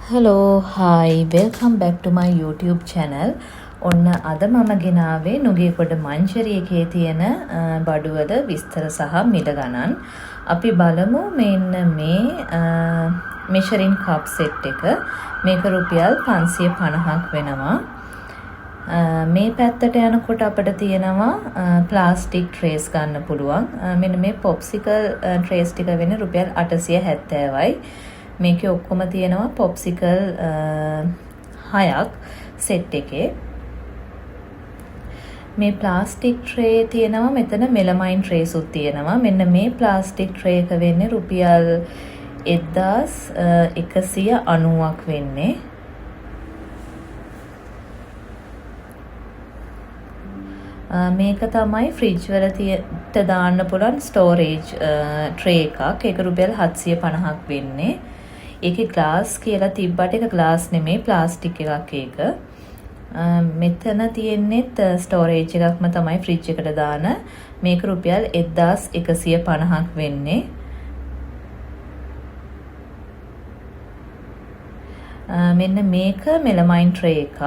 Hello, hi, welcome back to my YouTube channel. ඔන්න අද මම ගෙනාවේ නුගේගොඩ මංජරියකේ තියෙන බඩුවල විස්තර සහ මිල ගණන්. අපි බලමු මෙන්න මේ මෙෂරින් කප් සෙට් එක. මේක රුපියල් 550ක් වෙනවා. මේ පැත්තට යනකොට අපිට තියෙනවා ප්ලාස්ටික් ට්‍රේස් ගන්න පුළුවන්. මෙන්න මේ පොප්සිකල් ට්‍රේස් ටික වෙන්නේ රුපියල් 870යි. මේකේ ඔක්කොම තියෙනවා පොප්සිකල් 6ක් සෙට් එකේ. මේ ප්ලාස්ටික් ට්‍රේ තියෙනවා මෙතන මෙලමයින් ට්‍රේසුත් තියෙනවා. මෙන්න මේ ප්ලාස්ටික් ට්‍රේ එක වෙන්නේ රුපියල් 1190ක් වෙන්නේ. මේක තමයි ෆ්‍රිජ් වලට දාන්න පුළුවන් ස්ටෝරේජ් ට්‍රේ එකක්. ඒක රුපියල් 750ක් වෙන්නේ. ඒකේ ග්ලාස් කියලා තිබ්බට ඒක ග්ලාස් නෙමෙයි ප්ලාස්ටික් එකක් ඒක. මෙතන තියෙන්නේ ස්ටෝරේජ් එකක්ම තමයි ෆ්‍රිජ් එකට දාන. මේක රුපියල් 1150ක් වෙන්නේ. මෙන්න මේක මෙලමයින් ට්‍රේ එකක්.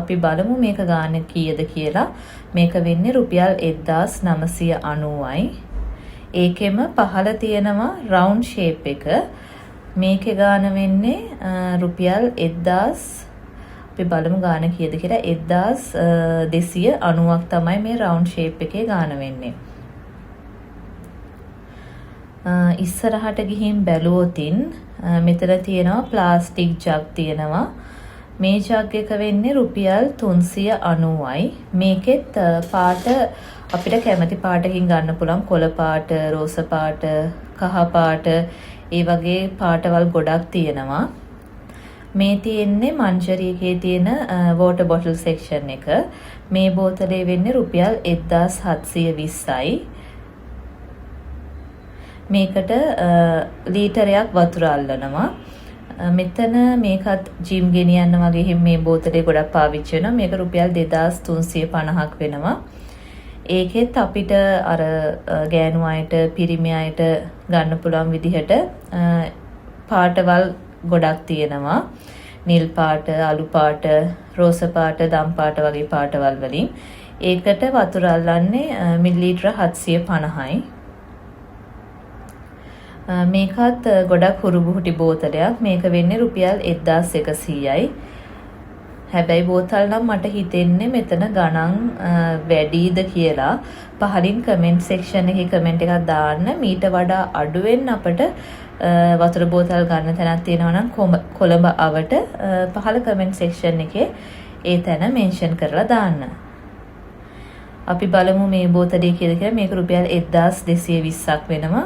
අපි බලමු මේක ගාන කීයද කියලා. මේක වෙන්නේ රුපියල් 1990යි. ඒකෙම පහළ තියෙනවා රවුන්ඩ් ෂේප් එක. මේකේ ගාන වෙන්නේ රුපියල් 1000 අපි බලමු ගාන කීයද කියලා. 1290ක් තමයි මේ රවුන්ඩ් ෂේප් එකේ ගාන වෙන්නේ. ඉස්සරහට ගිහින් බැලුවොතින් මෙතන තියෙනවා ප්ලාස්ටික් ජග් තියෙනවා. මේ ජග් එක වෙන්නේ රුපියල් 390යි. මේකෙත් පාට අපිට කැමති පාටකින් ගන්න පුළුවන්. කොළ පාට, රෝස පාට, කහ පාට, ඒ වගේ පාටවල් ගොඩක් තියෙනවා. මේ තියෙන්නේ මංජරියකේ තියෙන වෝටර් බොටල් සෙක්ෂන් එක. මේ බෝතලේ වෙන්නේ රුපියල් 1720යි. මේකට ලීටරයක් වතුර අල්ලනවා. මෙතන මේකත් ජිම් ගෙනියන්න වගේ මේ බෝතලේ ගොඩක් පාවිච්චි වෙනවා. මේක රුපියල් 2350ක් වෙනවා. ඒකෙත් අපිට අර ගෑනු අයට, පිරිමි අයට ගන්න පුළුවන් විදිහට පාටවල් ගොඩක් තියෙනවා. නිල් පාට, අලු පාට, රෝස පාට, දම් පාට වගේ පාටවල් වලින්. ඒකට වතුර අල්ලන්නේ මිලිලීටර 750යි. මේකත් ගොඩක් හුරුබුහුටි බෝතලයක්. මේක වෙන්නේ රුපියල් 1100යි. හැබැයි බෝතල් නම් මට හිතෙන්නේ මෙතන ගණන් වැඩිද කියලා. පහලින් කමෙන්ට් සෙක්ෂන් එකේ කමෙන්ට් එකක් දාන්න. මීට වඩා අඩුවෙන් අපිට වතුර බෝතල් ගන්න තැනක් තියෙනවා නම් කොළඹ අවට පහල කමෙන්ට් සෙක්ෂන් එකේ ඒ තැන මෙන්ෂන් කරලා දාන්න. අපි බලමු මේ බෝතලේ කීයද කියලා. මේක රුපියල් 1220ක් වෙනවා.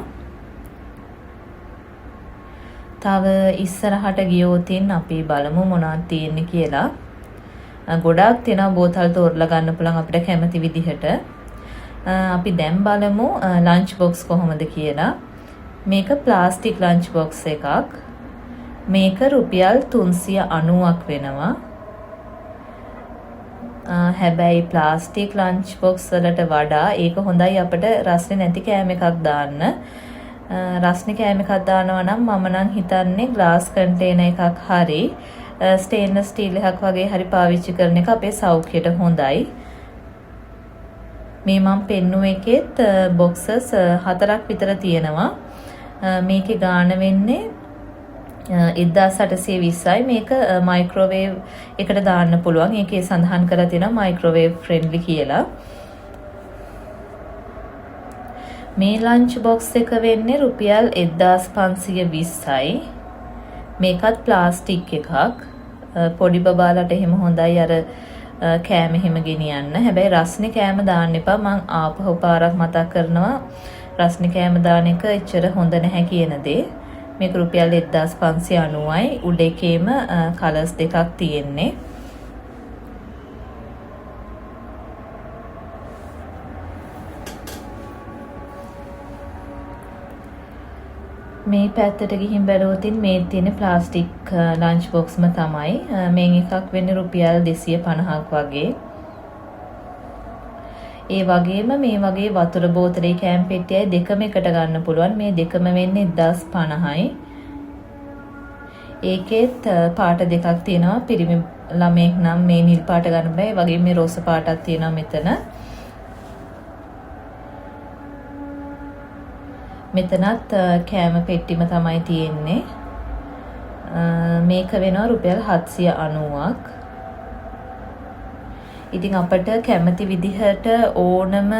තව ඉස්සරහට ගියොතින් අපි බලමු මොනවද තියෙන්නේ කියලා. ගොඩාක් තියෙනවා බෝතල් තෝරලා ගන්න පුළුවන් අපිට කැමති විදිහට. අපි දැන් බලමු ලන්ච් බොක්ස් කොහොමද කියලා. මේක ප්ලාස්ටික් ලන්ච් බොක්ස් එකක්. මේක රුපියල් 390ක් වෙනවා. හැබැයි ප්ලාස්ටික් ලන්ච් බොක්ස් වලට වඩා ඒක හොඳයි අපිට රස්නේ නැති කෑම එකක් දාන්න. රස්නේ කෑම එකක් දානවා නම් මම නම් හිතන්නේ ග්ලාස් කන්ටේනර් එකක් හරි ස්ටේන්ලස් ස්ටීල් එකක් වගේ හරි පාවිච්චි කරන එක අපේ සෞඛ්‍යයට හොඳයි. මේ මම පෙන්නුව එකෙත් බොක්සස් 4ක් විතර තියෙනවා. මේකේ ගාන වෙන්නේ 1820යි. මේක මයික්‍රෝවේව් එකට දාන්න පුළුවන්. ඒකේ සඳහන් කරලා තියෙනවා මයික්‍රෝවේව් ෆ්‍රෙන්ඩ්ලි කියලා. මේ ලන්ච් බොක්ස් එක වෙන්නේ රුපියල් 1520යි. මේකත් ප්ලාස්ටික් එකක්. පොඩි බබාලට එහෙම හොඳයි අර කෑම එහෙම ගෙනියන්න. හැබැයි රස්නේ කෑම දාන්න එපා. මං ආපහු පාරක් මතක් කරනවා. රස්නේ කෑම දාන එක එච්චර හොඳ නැහැ කියන දේ. මේක රුපියල් 1590යි. උඩ එකේම කලර්ස් දෙකක් තියෙන්නේ. මේ පැත්තට ගිහින් බැලුවොතින් මේ තියෙන ප්ලාස්ටික් ලන්ච් බොක්ස්ම තමයි. මේන් එකක් වෙන්නේ රුපියල් 250ක් වගේ. ඒ වගේම මේ වගේ වතුර බෝතලේ කෑම පෙට්ටියයි දෙකම එකට ගන්න පුළුවන්. මේ දෙකම වෙන්නේ 1050යි. ඒකෙත් පාට දෙකක් තියෙනවා. පිරිමි ළමයෙක් නම් මේ නිල් පාට ගන්න බෑ. ඒ වගේම මේ රෝස පාටක් තියෙනවා මෙතන. මෙතනත් කෑම පෙට්ටිම තමයි තියෙන්නේ. මේක වෙනවා රුපියල් 790ක්. ඉතින් අපට කැමති විදිහට ඕනම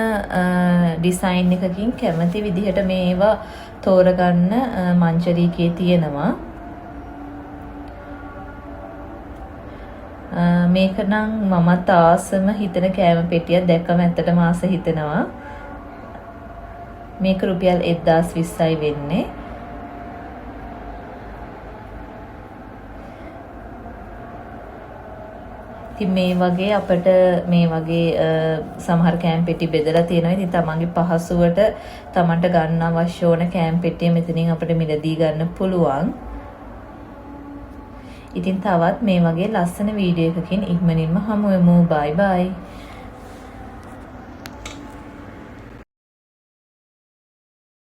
ඩිසයින් එකකින් කැමති විදිහට මේවා තෝරගන්න මංජරීකේ තියෙනවා. මේක නම් මමත් ආසම හිතන කෑම පෙට්ටියක්. දැක්කම ඇත්තටම ආස හිතෙනවා. මේක රුපියල් 1020යි වෙන්නේ. ඉතින් මේ වගේ අපිට මේ වගේ සමහර කෑම පෙට්ටි බෙදලා තියෙනවා. ඉතින් තමන්ගේ පහසුවට තමන්ට ගන්න අවශ්‍ය ඕන කෑම පෙට්ටිය මෙතනින් අපිට මිලදී ගන්න පුළුවන්. ඉතින් තවත් මේ වගේ ලස්සන වීඩියෝ එකකින් ඉක්මනින්ම හමු වෙමු. බයි බයි.